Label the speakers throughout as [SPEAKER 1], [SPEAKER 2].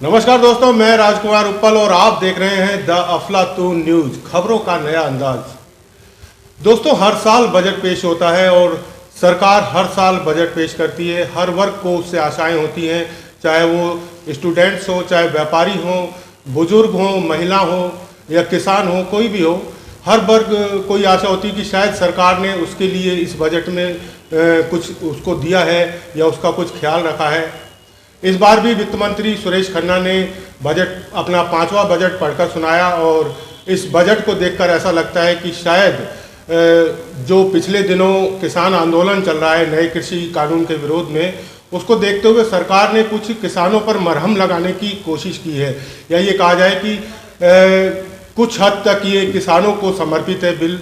[SPEAKER 1] नमस्कार दोस्तों, मैं राजकुमार उप्पल और आप देख रहे हैं द अफलातून न्यूज, खबरों का नया अंदाज। दोस्तों, हर साल बजट पेश होता है और सरकार हर साल बजट पेश करती है। हर वर्ग को उससे आशाएं होती हैं, चाहे वो स्टूडेंट्स हो, चाहे व्यापारी हो, बुजुर्ग हो, महिला हो या किसान हो, कोई भी हो। हर वर्ग कोई आशा होती है कि शायद सरकार ने उसके लिए इस बजट में कुछ उसको दिया है या उसका कुछ ख्याल रखा है। इस बार भी वित्त मंत्री सुरेश खन्ना ने अपना 5वां बजट पढ़कर सुनाया और इस बजट को देखकर ऐसा लगता है कि शायद जो पिछले दिनों किसान आंदोलन चल रहा है नए कृषि कानून के विरोध में, उसको देखते हुए सरकार ने कुछ किसानों पर मरहम लगाने की कोशिश की है, या ये कहा जाए कि कुछ हद तक ये किसानों को समर्पित है बिल,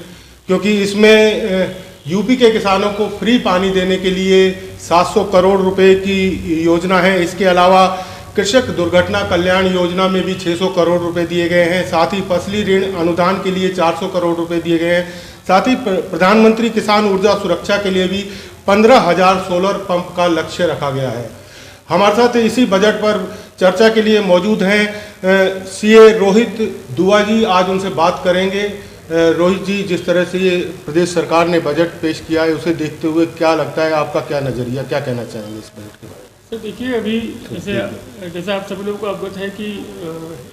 [SPEAKER 1] क्योंकि इसमें यूपी के किसानों को फ्री पानी देने के लिए 700 करोड़ रुपए की योजना है। इसके अलावा कृषक दुर्घटना कल्याण योजना में भी 600 करोड़ रुपए दिए गए हैं। साथ ही फसली ऋण अनुदान के लिए 400 करोड़ रुपए दिए गए हैं। साथ ही प्रधानमंत्री किसान ऊर्जा सुरक्षा के लिए भी 15,000 सोलर पंप का लक्ष्य रखा गया है। हमारे साथ इसी बजट पर चर्चा के लिए मौजूद हैं सीए रोहित दुआ जी। आज उनसे बात करेंगे। रोहित जी, जिस तरह से ये प्रदेश सरकार ने बजट पेश किया है, उसे देखते हुए क्या लगता है, आपका क्या नज़रिया, क्या कहना चाहेंगे इस बजट के बारे में?
[SPEAKER 2] तो देखिए, अभी जैसे आप सभी लोगों को अवगत है कि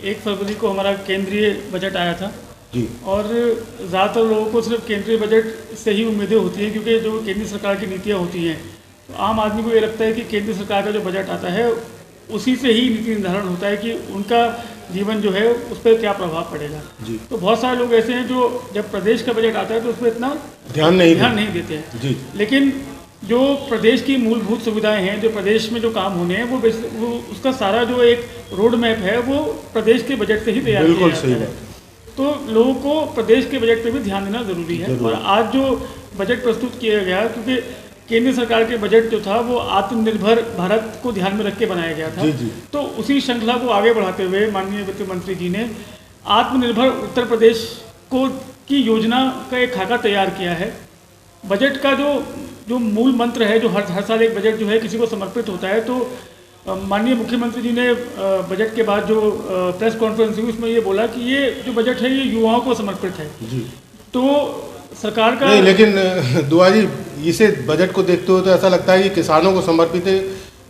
[SPEAKER 2] 1 फरवरी को हमारा केंद्रीय बजट आया था
[SPEAKER 1] जी,
[SPEAKER 2] और ज़्यादातर लोगों को सिर्फ केंद्रीय बजट से ही उम्मीदें होती हैं, क्योंकि जो केंद्र सरकार की नीतियाँ होती हैं, तो आम आदमी को ये लगता है कि केंद्र सरकार का जो बजट आता है उसी से ही नीति निर्धारण होता है कि उनका जीवन जो है उस पर क्या प्रभाव पड़ेगा
[SPEAKER 1] जी।
[SPEAKER 2] तो बहुत सारे लोग ऐसे हैं जो जब प्रदेश का बजट आता है तो उस पर इतना
[SPEAKER 1] ध्यान नहीं
[SPEAKER 2] देते हैं
[SPEAKER 1] जी।
[SPEAKER 2] लेकिन जो प्रदेश की मूलभूत सुविधाएं हैं, जो प्रदेश में जो काम होने हैं, वो उसका सारा जो एक रोड मैप है वो प्रदेश के बजट से ही तैयार किया जाता है। तो लोगों को प्रदेश के बजट पर भी ध्यान देना जरूरी है। और आज जो बजट प्रस्तुत किया गया, क्योंकि केंद्र सरकार के बजट जो था वो आत्मनिर्भर भारत को ध्यान में रख के बनाया गया था, तो उसी श्रृंखला को आगे बढ़ाते हुए माननीय वित्त मंत्री जी ने आत्मनिर्भर उत्तर प्रदेश की योजना का एक खाका तैयार किया है। बजट का जो मूल मंत्र है, जो हर साल एक बजट जो है किसी को समर्पित होता है, तो माननीय मुख्यमंत्री जी ने बजट के बाद जो प्रेस कॉन्फ्रेंस हुई उसमें ये बोला कि ये जो बजट है ये युवाओं को समर्पित है जी। तो सरकार का
[SPEAKER 1] नहीं, लेकिन दुआ जी, इसे बजट को देखते हुए तो ऐसा लगता है कि किसानों को समर्पित है,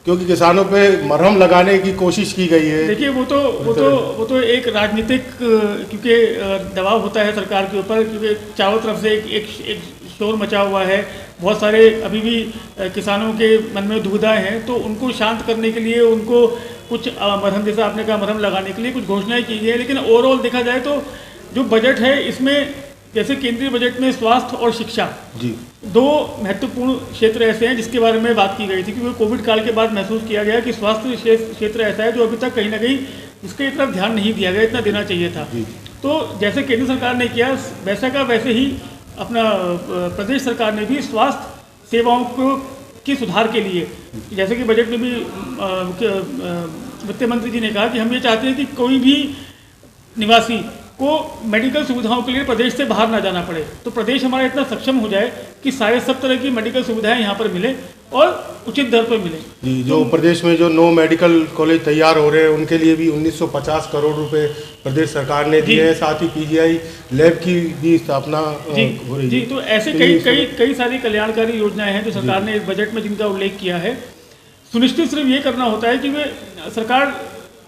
[SPEAKER 1] क्योंकि किसानों पे मरहम लगाने की कोशिश की गई है।
[SPEAKER 2] देखिए, वो तो एक राजनीतिक, क्योंकि दबाव होता है सरकार के ऊपर, क्योंकि चारों तरफ से एक शोर मचा हुआ है। बहुत सारे अभी भी किसानों के मन में दुविधाएं हैं, तो उनको शांत करने के लिए उनको कुछ मरहम, जैसा आपने कहा, मरहम लगाने के लिए कुछ घोषणाएं की गई है। लेकिन ओवरऑल देखा जाए तो जो बजट है, इसमें जैसे केंद्रीय बजट में स्वास्थ्य और शिक्षा जी 2 महत्वपूर्ण क्षेत्र ऐसे हैं जिसके बारे में बात की गई थी, क्योंकि कोविड काल के बाद महसूस किया गया कि स्वास्थ्य क्षेत्र ऐसा है जो अभी तक कहीं ना कहीं उसके तरफ ध्यान नहीं दिया गया, इतना देना चाहिए था। तो जैसे केंद्र सरकार ने किया वैसा का वैसे ही अपना प्रदेश सरकार ने भी स्वास्थ्य सेवाओं की सुधार के लिए, जैसे कि बजट में भी वित्त मंत्री जी ने कहा कि हम ये चाहते हैं कि कोई भी निवासी को मेडिकल सुविधाओं के लिए प्रदेश से बाहर ना जाना पड़े। तो प्रदेश हमारा इतना सक्षम हो जाए कि सब तरह की मेडिकल सुविधाएं यहाँ पर मिले और उचित दर पर मिले
[SPEAKER 1] जी। जो प्रदेश में जो 9 मेडिकल कॉलेज तैयार हो रहे हैं, उनके लिए भी 1950 करोड़ रुपए प्रदेश सरकार ने दिए हैं। साथ ही पीजीआई लैब की भी स्थापना हो रही है।
[SPEAKER 2] तो ऐसे कई सारी कल्याणकारी योजनाएं हैं जो सरकार ने इस बजट में जिनका उल्लेख किया है। सुनिश्चित सिर्फ ये करना होता है कि वे सरकार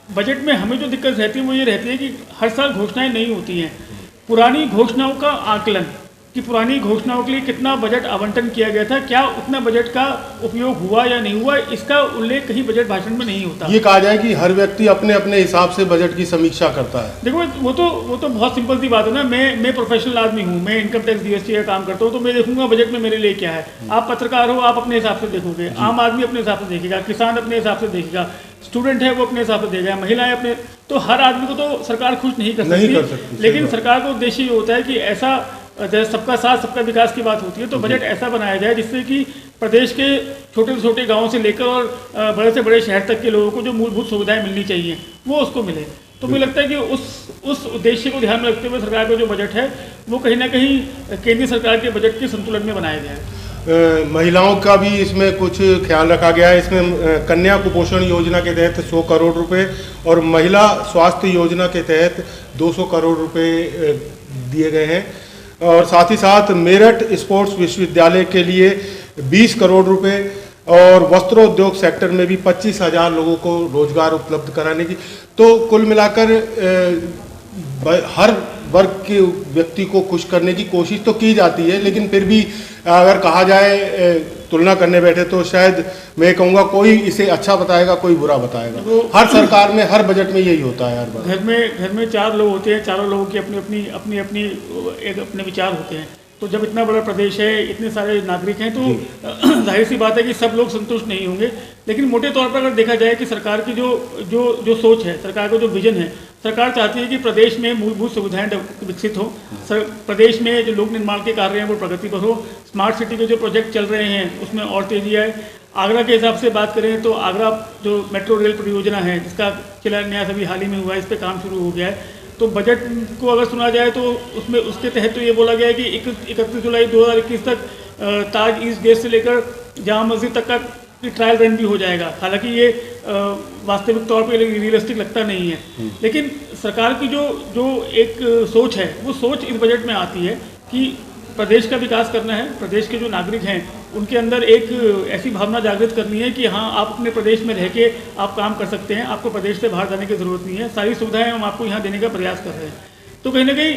[SPEAKER 2] बजट में हमें जो दिक्कत रहती है वो ये रहती है कि हर साल घोषणाएं नहीं होती हैं। पुरानी घोषणाओं का आकलन, कि पुरानी घोषणाओं के लिए कितना बजट आवंटन किया गया था, क्या उतना बजट का उपयोग हुआ या नहीं हुआ, इसका उल्लेख कहीं बजट भाषण में नहीं होता।
[SPEAKER 1] ये कहा जाए कि हर व्यक्ति अपने अपने हिसाब से बजट की समीक्षा करता है।
[SPEAKER 2] देखो, वो तो बहुत सिंपल सी बात है ना। मैं प्रोफेशनल आदमी हूँ, मैं इनकम टैक्स जीएसटी का काम करता हूँ, तो मैं देखूंगा बजट में मेरे लिए क्या है। आप पत्रकार हो, आप अपने हिसाब से देखोगे, आम आदमी अपने हिसाब से देखेगा, किसान अपने हिसाब से देखेगा, स्टूडेंट है वो अपने हिसाब से देगा, महिलाएं अपने। तो हर आदमी को तो सरकार खुश नहीं कर सकती। लेकिन सरकार का उद्देश्य ये होता है कि ऐसा सबका साथ सबका विकास की बात होती है, तो बजट ऐसा बनाया जाए जिससे कि प्रदेश के छोटे से छोटे गाँव से लेकर और बड़े से बड़े शहर तक के लोगों को जो मूलभूत सुविधाएं मिलनी चाहिए वो उसको मिले। तो मुझे लगता है कि उस उद्देश्य को ध्यान में रखते हुए सरकार का जो बजट है वो कहीं ना कहीं केंद्रीय सरकार के बजट के संतुलन में बनाया गया है।
[SPEAKER 1] महिलाओं का भी इसमें कुछ ख्याल रखा गया है। इसमें कन्या कुपोषण योजना के तहत 100 करोड़ रुपए और महिला स्वास्थ्य योजना के तहत 200 करोड़ रुपए दिए गए हैं और साथ ही साथ मेरठ स्पोर्ट्स विश्वविद्यालय के लिए 20 करोड़ रुपए और वस्त्रोद्योग सेक्टर में भी 25,000 लोगों को रोजगार उपलब्ध कराने की। तो कुल मिलाकर हर वर्ग के व्यक्ति को खुश करने की कोशिश तो की जाती है, लेकिन फिर भी अगर कहा जाए तुलना करने बैठे तो शायद मैं कहूँगा कोई इसे अच्छा बताएगा, कोई बुरा बताएगा। तो हर सरकार में हर बजट में यही होता है हर बार।
[SPEAKER 2] घर में 4 लोग होते हैं, चारों लोगों की अपने विचार होते हैं। तो जब इतना बड़ा प्रदेश है, इतने सारे नागरिक हैं, तो जाहिर सी बात है कि सब लोग संतुष्ट नहीं होंगे। लेकिन मोटे तौर पर अगर देखा जाए कि सरकार की जो सोच है, सरकार का जो विजन है, सरकार चाहती है कि प्रदेश में मूलभूत सुविधाएं विकसित हो, प्रदेश में जो लोक निर्माण के कार्य हैं वो प्रगति पर हो, स्मार्ट सिटी के जो प्रोजेक्ट चल रहे हैं उसमें और तेजी आए। आगरा के हिसाब से बात करें तो आगरा जो मेट्रो रेल परियोजना है जिसका शिलान्यास अभी हाल ही में हुआ है, इस पर काम शुरू हो गया है। तो बजट को अगर सुना जाए तो उसमें उसके तहत तो ये बोला गया है कि 31 जुलाई 2021 तक ताज ईस्ट गेट से लेकर जामा मस्जिद तक का ट्रायल रन भी हो जाएगा। हालांकि ये वास्तविक तौर पे रियलिस्टिक लगता नहीं है, लेकिन सरकार की जो एक सोच है वो सोच इस बजट में आती है कि प्रदेश का विकास करना है, प्रदेश के जो नागरिक हैं उनके अंदर एक ऐसी भावना जागृत करनी है कि हाँ, आप अपने प्रदेश में रह के आप काम कर सकते हैं, आपको प्रदेश से बाहर जाने की ज़रूरत नहीं है, सारी सुविधाएं हम आपको यहाँ देने का प्रयास कर रहे हैं। तो कहीं ना कहीं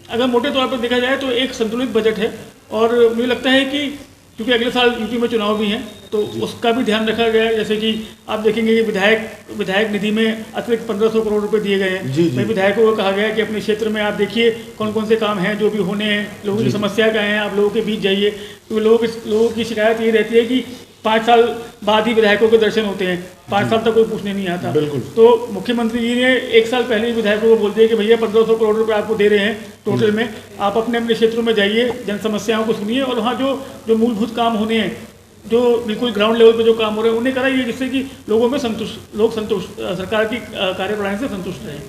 [SPEAKER 2] अगर मोटे तौर पर देखा जाए तो एक संतुलित बजट है। और मुझे लगता है कि क्योंकि अगले साल यूपी में चुनाव भी हैं तो उसका भी ध्यान रखा गया है। जैसे कि आप देखेंगे कि विधायक निधि में अतिरिक्त 1500 करोड़ रुपए दिए गए हैं। विधायकों को कहा गया है कि अपने क्षेत्र में आप देखिए कौन कौन से काम हैं जो भी होने हैं, लोगों की समस्या क्या है, आप लोगों के बीच जाइए। तो लोगों की शिकायत ये रहती है कि 5 साल बाद ही विधायकों के दर्शन होते हैं, 5 साल तक कोई पूछने नहीं आता। तो मुख्यमंत्री जी ने 1 साल पहले ही विधायकों को बोल दिया कि भैया 1500 करोड़ रुपए आपको दे रहे हैं टोटल में, आप अपने अपने क्षेत्रों में जाइए, जन समस्याओं को सुनिए और वहाँ जो मूलभूत काम होने हैं, जो बिल्कुल ग्राउंड लेवल पे जो काम हो रहे हैं उन्हें कराइए, जिससे कि लोग संतुष्ट सरकार की कार्यप्रणाली से संतुष्ट रहें।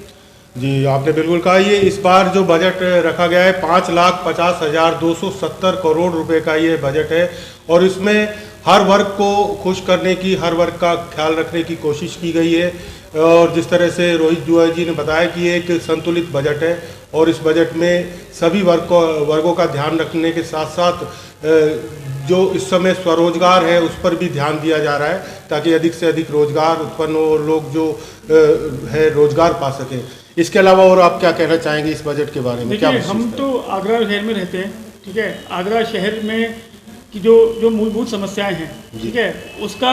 [SPEAKER 1] जी, आपने बिल्कुल कहा। ये इस बार जो बजट रखा गया है 5,50,270 करोड़ रुपए का ये बजट है और इसमें हर वर्ग को खुश करने की, हर वर्ग का ख्याल रखने की कोशिश की गई है। और जिस तरह से रोहित जुआ जी ने बताया कि ये एक संतुलित बजट है और इस बजट में सभी वर्गों का ध्यान रखने के साथ साथ जो इस समय स्वरोजगार है उस पर भी ध्यान दिया जा रहा है ताकि अधिक से अधिक रोजगार उत्पन्न हो और लोग जो है रोजगार पा सकें। इसके अलावा और आप क्या कहना चाहेंगे इस बजट के बारे में? क्या
[SPEAKER 2] हम तो आगरा शहर में रहते हैं, ठीक है। आगरा शहर में कि जो मूलभूत समस्याएं हैं, ठीक है, उसका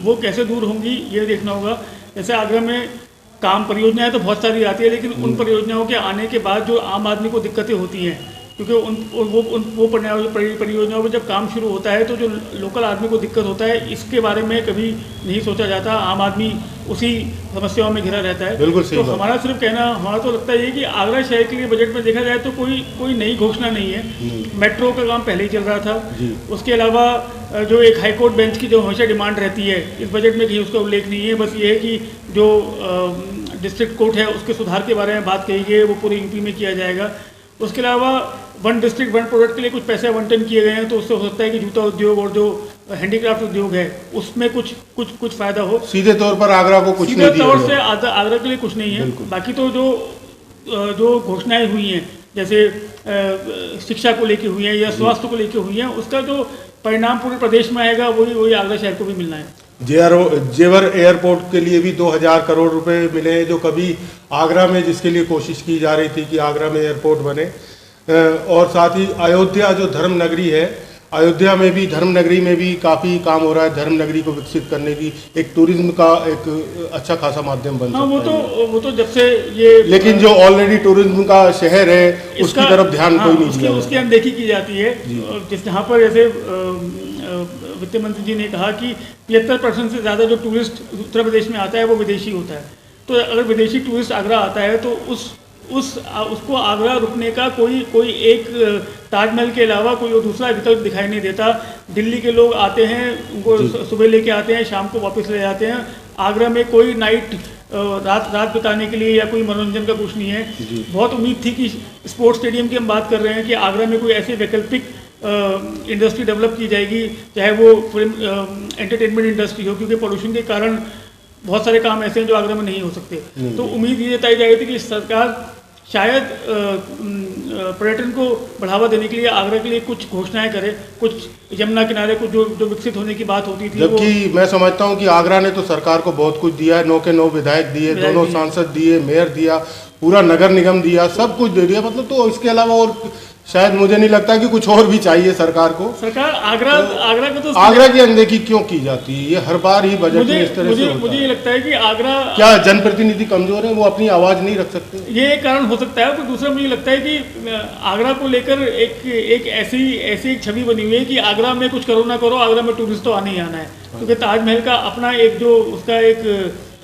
[SPEAKER 2] वो कैसे दूर होंगी ये देखना होगा। जैसे आगरा में काम परियोजनाएं तो बहुत सारी आती है, लेकिन उन परियोजनाओं के आने के बाद जो आम आदमी को दिक्कतें होती हैं, क्योंकि वो परियोजनाओं में जब काम शुरू होता है तो जो लोकल आदमी को दिक्कत होता है इसके बारे में कभी नहीं सोचा जाता। आम आदमी उसी समस्याओं में घिरा रहता है।
[SPEAKER 1] बिल्कुल सही।
[SPEAKER 2] तो हमारा सिर्फ कहना, हमारा तो लगता है ये कि आगरा शहर के लिए बजट में देखा जाए तो कोई नई घोषणा नहीं है। मेट्रो का काम पहले ही चल रहा था। उसके अलावा जो एक हाईकोर्ट बेंच की जो हमेशा डिमांड रहती है, इस बजट में कहीं उसका उल्लेख नहीं है। बस ये है कि जो डिस्ट्रिक्ट कोर्ट है उसके सुधार के बारे में बात कही गई है, वो पूरे यूपी में किया जाएगा। उसके अलावा 1 डिस्ट्रिक्ट 1 प्रोडक्ट के लिए कुछ पैसे आवंटन किए गए हैं, तो उससे हो सकता है कि जूता उद्योग और जो हैंडीक्राफ्ट उद्योग है उसमें कुछ फायदा हो।
[SPEAKER 1] सीधे तौर पर आगरा को कुछ नहीं दिया,
[SPEAKER 2] सीधे तौर से आगरा के लिए कुछ नहीं है। बाकी तो जो घोषणाएं हुई हैं, जैसे शिक्षा को लेके हुई हैं या स्वास्थ्य को लेके हुई हैं, उसका जो परिणाम पूरे प्रदेश में आएगा वही आगरा शहर को भी मिलना है।
[SPEAKER 1] जेवर एयरपोर्ट के लिए भी 2000 करोड़ रुपए मिले हैं, जो कभी आगरा में जिसके लिए कोशिश की जा रही थी कि आगरा में एयरपोर्ट बने। और साथ ही अयोध्या जो धर्म नगरी है, अयोध्या में भी धर्म नगरी में भी काफ़ी काम हो रहा है। धर्म नगरी को विकसित करने की एक टूरिज्म का एक अच्छा खासा माध्यम बन सकता है।
[SPEAKER 2] वो तो जब से ये,
[SPEAKER 1] लेकिन जो ऑलरेडी टूरिज्म का शहर है उसकी तरफ ध्यान कोई नहीं दिया,
[SPEAKER 2] उसकी अनदेखी की जाती है। जहाँ पर जैसे वित्त मंत्री जी ने कहा कि 75% से ज़्यादा जो टूरिस्ट उत्तर प्रदेश में आता है वो विदेशी होता है। तो अगर विदेशी टूरिस्ट आगरा आता है तो उसको आगरा रुकने का कोई एक ताजमहल के अलावा कोई दूसरा विकल्प दिखाई नहीं देता। दिल्ली के लोग आते हैं, उनको सुबह लेके आते हैं, शाम को वापस ले जाते हैं। आगरा में कोई नाइट रात बिताने के लिए या कोई मनोरंजन का कुछ नहीं है। बहुत उम्मीद थी कि स्पोर्ट्स स्टेडियम की हम बात कर रहे हैं कि आगरा में कोई ऐसे वैकल्पिक इंडस्ट्री डेवलप की जाएगी, चाहे वो फिल्म एंटरटेनमेंट इंडस्ट्री हो, क्योंकि पोल्यूशन के कारण बहुत सारे काम ऐसे हैं जो आगरा में नहीं हो सकते। तो उम्मीद ये जताई जा रही थी कि सरकार शायद पर्यटन को बढ़ावा देने के लिए आगरा के लिए कुछ घोषणाएं करे, कुछ यमुना किनारे कुछ जो विकसित होने की बात होती थी।
[SPEAKER 1] जबकि मैं समझता हूं कि आगरा ने तो सरकार को बहुत कुछ दिया है, 9 के 9 विधायक दिए, दोनों सांसद दिए, मेयर दिया, पूरा नगर निगम दिया, सब कुछ दे दिया, मतलब तो इसके अलावा और शायद मुझे नहीं लगता कि कुछ और भी चाहिए सरकार को।
[SPEAKER 2] सरकार आगरा का तो
[SPEAKER 1] आगरा की अनदेखी क्यों की जाती है? ये हर बार ही बजट में इस तरह से होता है।
[SPEAKER 2] मुझे ये लगता है कि आगरा,
[SPEAKER 1] क्या जनप्रतिनिधि कमजोर है, वो अपनी आवाज नहीं रख सकते?
[SPEAKER 2] ये एक कारण हो सकता है। पर दूसरा मुझे लगता है कि आगरा को लेकर एक ऐसी एक छवि बनी हुई है कि आगरा में कुछ करो ना करो, आगरा में टूरिस्ट तो आने ही आना है, क्योंकि ताजमहल का अपना एक जो उसका एक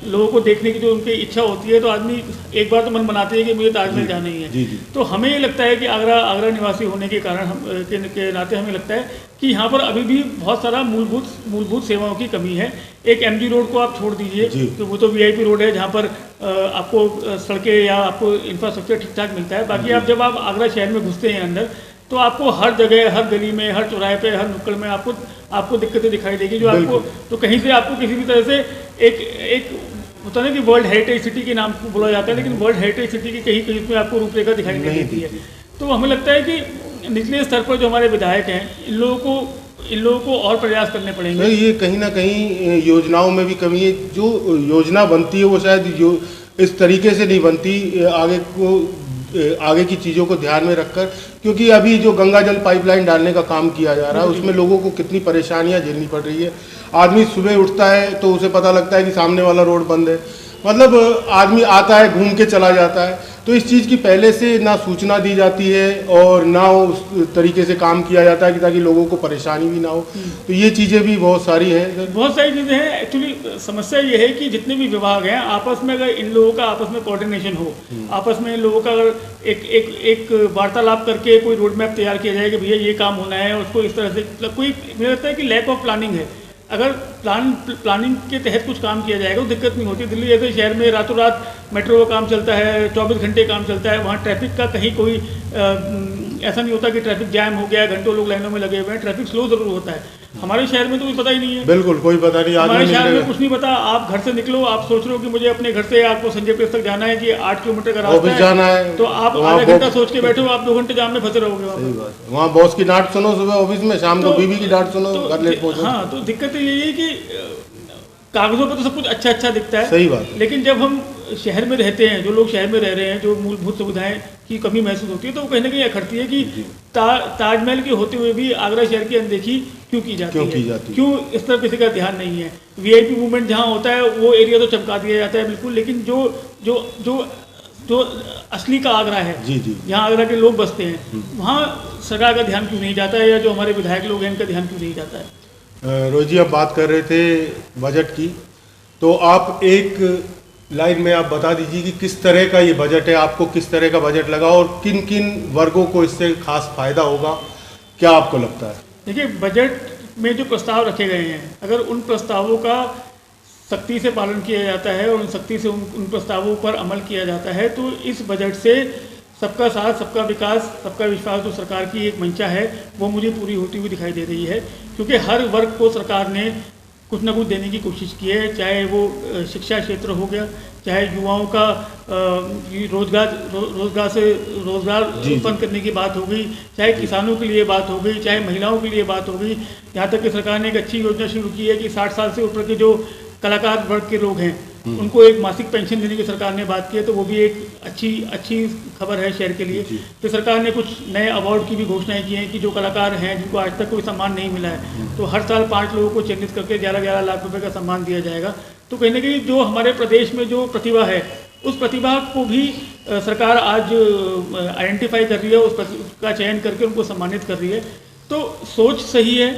[SPEAKER 2] लोगों को देखने की जो उनकी इच्छा होती है, तो आदमी एक बार तो मन बनाते हैं कि मुझे ताजमहल जाना ही है।
[SPEAKER 1] जी।
[SPEAKER 2] तो हमें ये लगता है कि आगरा निवासी होने के कारण के नाते हमें लगता है कि यहाँ पर अभी भी बहुत सारा मूलभूत सेवाओं की कमी है। एक MG रोड को आप छोड़ दीजिए, तो वो तो VIP रोड है जहाँ पर आपको सड़कें या आपको इंफ्रास्ट्रक्चर ठीक ठाक मिलता है। बाकी जब आप आगरा शहर में घुसते हैं अंदर, तो आपको हर जगह, हर गली में, हर चौराहे पे, हर नुक्कड़ में आपको दिक्कतें दिखाई देगी, जो आपको तो कहीं से आपको किसी भी तरह से एक होता है ना कि वर्ल्ड हेरिटेज सिटी के नाम को बोला जाता है, लेकिन वर्ल्ड हेरिटेज सिटी की कहीं में आपको रूपरेखा दिखाई नहीं देती है। तो हमें लगता है कि निचले स्तर पर जो हमारे विधायक हैं, इन लोगों को और प्रयास करने पड़ेंगे।
[SPEAKER 1] ये कहीं ना कहीं योजनाओं में भी कमी है। जो योजना बनती है वो शायद इस तरीके से नहीं बनती, आगे की चीज़ों को ध्यान में रखकर, क्योंकि अभी जो गंगा जल पाइपलाइन डालने का काम किया जा रहा है उसमें लोगों को कितनी परेशानियां झेलनी पड़ रही है। आदमी सुबह उठता है तो उसे पता लगता है कि सामने वाला रोड बंद है, मतलब आदमी आता है घूम के चला जाता है। तो इस चीज़ की पहले से ना सूचना दी जाती है और ना उस तरीके से काम किया जाता है कि ताकि लोगों को परेशानी भी ना हो। तो ये चीज़ें भी बहुत सारी हैं,
[SPEAKER 2] बहुत सारी चीज़ें हैं। एक्चुअली समस्या ये है कि जितने भी विभाग हैं आपस में, अगर इन लोगों का आपस में कोऑर्डिनेशन हो, आपस में इन लोगों का अगर एक वार्तालाप करके कोई रोड मैप तैयार किया जाए कि भैया ये काम होना है, उसको इस तरह से कोई, मुझे लगता है कि लैक ऑफ प्लानिंग है। अगर प्लानिंग के तहत कुछ काम किया जाएगा तो दिक्कत नहीं होती। दिल्ली जैसे शहर में रातों रात मेट्रो का काम चलता है, 24 घंटे काम चलता है, वहाँ ट्रैफिक का कहीं कोई ऐसा नहीं होता कि ट्रैफिक जैम हो गया, घंटों लोग लाइनों में लगे हुए हैं। ट्रैफिक स्लो जरूर होता है। हमारे शहर में तो कोई पता ही नहीं है,
[SPEAKER 1] बिल्कुल कोई पता नहीं।
[SPEAKER 2] हमारे शहर में कुछ नहीं पता। आप घर से निकलो, आप सोच रहे हो कि मुझे अपने घर से आपको संजय प्रेस तक जाना है कि 8 किलोमीटर का रास्ता
[SPEAKER 1] जाना है,
[SPEAKER 2] तो आप आधा घंटा सोच के बैठो, आप 2 घंटे जाम में फंसे रहोगे।
[SPEAKER 1] वहाँ बॉस की डांट सुनो सुबह ऑफिस में, शाम को बीवी की डांट सुनो, घर लेट पहुंचो।
[SPEAKER 2] हाँ, तो दिक्कत यही है कि कागजों पर तो सब कुछ अच्छा दिखता है,
[SPEAKER 1] सही बात,
[SPEAKER 2] लेकिन जब हम शहर में रहते हैं, जो लोग शहर में रह रहे हैं, जो मूलभूत सुविधाएं की कमी महसूस होती है, तो वो कहीं ना कहीं अखड़ती है कि ताजमहल के होते हुए भी आगरा शहर की अनदेखी क्यों की जाती है, क्यों इस तरफ किसी का ध्यान नहीं है। VIP मूवमेंट जहाँ होता है वो एरिया तो चमका दिया जाता है बिल्कुल, लेकिन जो असली का आगरा है, जहाँ आगरा के लोग बसते हैं, वहाँ सरकार का ध्यान क्यों नहीं जाता है, या जो हमारे विधायक लोग हैं इनका ध्यान क्यों नहीं जाता है।
[SPEAKER 1] रोहित जी, आप बात कर रहे थे बजट की, तो आप एक लाइन में आप बता दीजिए कि किस तरह का ये बजट है, आपको किस तरह का बजट लगा और किन किन वर्गों को इससे खास फायदा होगा, क्या आपको लगता है?
[SPEAKER 2] देखिए, बजट में जो प्रस्ताव रखे गए हैं, अगर उन प्रस्तावों का सख्ती से पालन किया जाता है और सख्ती से उन प्रस्तावों पर अमल किया जाता है, तो इस बजट से सबका साथ, सबका विकास, सबका विश्वास जो सरकार की एक मंशा है, वो मुझे पूरी होती हुई दिखाई दे रही है। क्योंकि हर वर्ग को सरकार ने कुछ ना कुछ देने की कोशिश की है, चाहे वो शिक्षा क्षेत्र हो गया, चाहे युवाओं का रोजगार उत्पन्न करने की बात हो गई, चाहे किसानों के लिए बात हो गई, चाहे महिलाओं के लिए बात हो गई। यहाँ तक कि सरकार ने एक अच्छी योजना शुरू की है कि 60 साल से ऊपर के जो कलाकार वर्ग के लोग हैं उनको एक मासिक पेंशन देने की सरकार ने बात की है, तो वो भी एक अच्छी खबर है शहर के लिए। तो सरकार ने कुछ नए अवार्ड की भी घोषणाएं की हैं कि जो कलाकार हैं जिनको आज तक कोई सम्मान नहीं मिला है, तो हर साल 5 लोगों को चयनित करके 11-11 लाख रुपए का सम्मान दिया जाएगा। तो कहीं ना कहीं जो हमारे प्रदेश में जो प्रतिभा है, उस प्रतिभा को भी सरकार आज आइडेंटिफाई कर रही है, उसका चयन करके उनको सम्मानित कर रही है। तो सोच सही है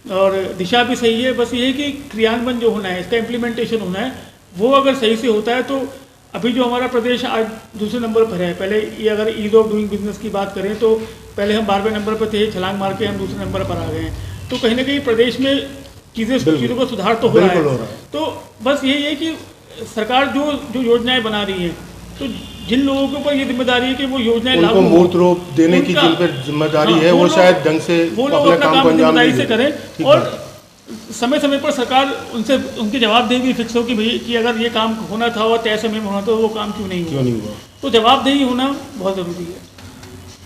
[SPEAKER 2] और दिशा भी सही है, बस ये है कि क्रियान्वयन जो होना है, इसका इम्प्लीमेंटेशन होना है, वो अगर सही से होता है तो अभी जो हमारा प्रदेश आज दूसरे नंबर पर है, पहले ये अगर ईज ऑफ डूइंग बिजनेस की बात करें तो पहले हम 12वें नंबर पर थे, छलांग मार के हम दूसरे नंबर पर आ गए हैं। तो कहीं ना कहीं प्रदेश में चीज़ों का सुधार तो हो रहा है। तो बस यही है कि सरकार जो योजनाएं बना रही है तो जिन लोगों के ऊपर ये जिम्मेदारी है कि वो योजनाएं
[SPEAKER 1] उनको
[SPEAKER 2] लागू हों,
[SPEAKER 1] मूर्त रूप देने की
[SPEAKER 2] उनका-
[SPEAKER 1] जिन पर जिम्मेदारी
[SPEAKER 2] हाँ,
[SPEAKER 1] है वो
[SPEAKER 2] लोग-
[SPEAKER 1] शायद ढंग से
[SPEAKER 2] वो लोग
[SPEAKER 1] अपने
[SPEAKER 2] अपना
[SPEAKER 1] काम
[SPEAKER 2] काम
[SPEAKER 1] को अंजाम
[SPEAKER 2] जिम्मेदारी
[SPEAKER 1] नहीं
[SPEAKER 2] से
[SPEAKER 1] दे।
[SPEAKER 2] करें
[SPEAKER 1] ठीक
[SPEAKER 2] और
[SPEAKER 1] है।
[SPEAKER 2] समय समय पर सरकार उनसे उनकी जवाबदेही भी फिक्स हो कि भाई कि अगर ये काम होना था और तय समय में होना था वो काम क्यों नहीं
[SPEAKER 1] क्यों
[SPEAKER 2] हुआ।
[SPEAKER 1] नहीं हुआ।
[SPEAKER 2] तो जवाबदेही होना बहुत ज़रूरी है।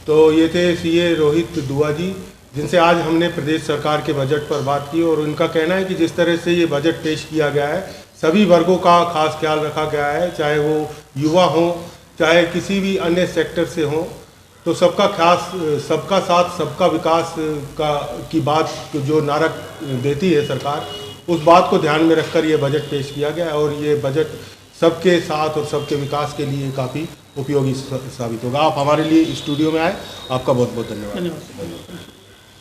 [SPEAKER 1] तो ये थे सीए रोहित दुआ जी, जिनसे आज हमने प्रदेश सरकार के बजट पर बात की, और उनका कहना है कि जिस तरह से ये बजट पेश किया गया है सभी वर्गों का खास ख्याल रखा गया है, चाहे वो युवा हों चाहे किसी भी अन्य सेक्टर से हों, तो सबका साथ सबका विकास की बात जो नारा देती है सरकार, उस बात को ध्यान में रखकर ये बजट पेश किया गया है और ये बजट सबके साथ और सबके विकास के लिए काफ़ी उपयोगी साबित होगा। आप हमारे लिए स्टूडियो में आए, आपका बहुत बहुत धन्यवाद।
[SPEAKER 2] धन्यवाद।